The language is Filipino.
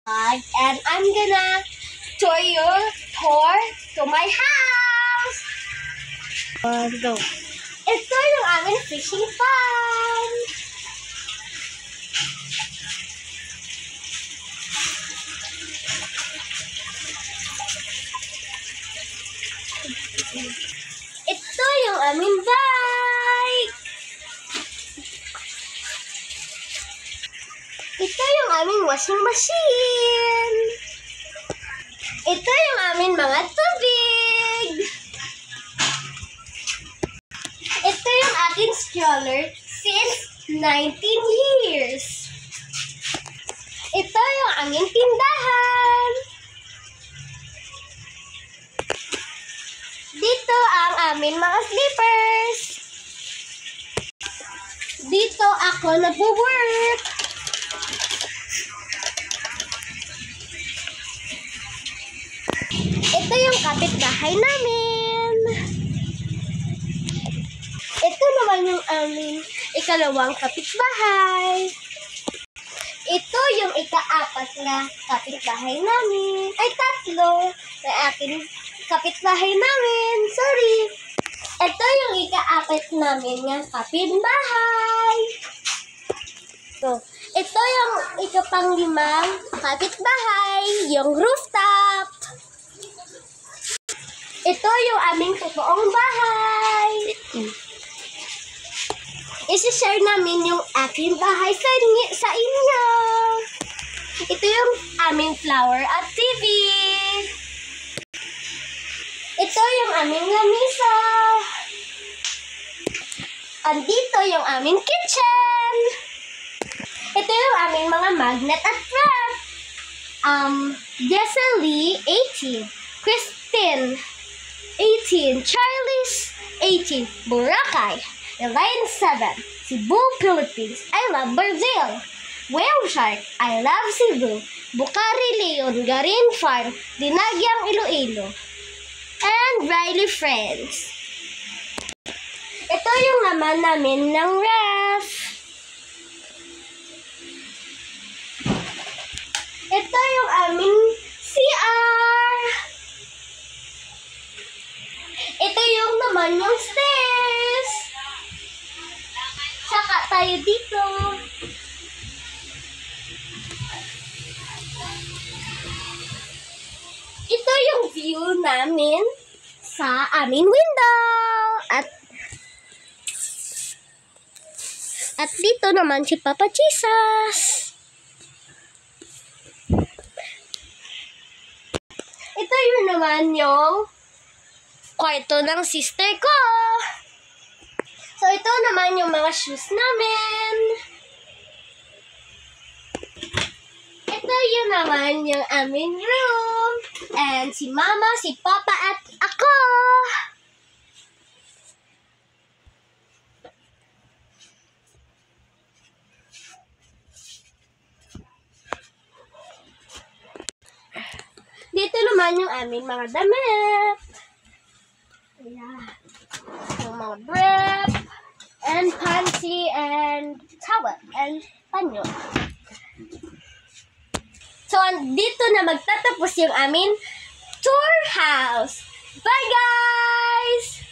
And I'm gonna tour to my house. Go. Ito yung aming fishing pond. Ito yung aming bike. Ito yung aming washing machine. Ito yung aming mga tubig. Ito yung aking stroller since 19 years. Ito yung aming tindahan. Dito ang aming mga slippers. Dito ako nag-work. Ito yung kapitbahay namin. Ito naman yung aming ikalawang kapitbahay. Ito yung ika-apat na kapitbahay namin. Ay, tatlo na aking kapitbahay namin. Sorry. Ito yung ika-apat namin ng kapitbahay. So, ito yung ikapanglimang kapitbahay, yung rooftop. Ito yung aming totoong bahay. Isi-share namin yung aking bahay sa inyo. Ito yung aming flower at TV. Ito yung aming lamisa. Andito yung aming kitchen. Ito yung aming mga magnet at ref. Jesselie, 18. Christine, 18. Charlie's, 18. Boracay, Elaine, 7. Cebu, Philippines. I love Brazil. Whale Shark, I love Cebu. Bucari, Leon, Garin Farm, Dinagyang, Iloilo. And Riley Friends. Ito yung laman namin ng ref. Ito yung aming CR. Ito yung naman yung stairs. Saka tayo dito. Ito yung view namin sa aming window. At dito naman si Papa Jesus. Ito yun naman yung kwarto ng sister ko. So, ito naman yung mga shoes namin. Ito yun naman yung aming room. And si Mama, si Papa, at ako. Dito naman yung aming mga damit. Ayan. Yung mga brief, and panty, and towel, and panyo. So, dito na magtatapos yung aming tour house. Bye, guys!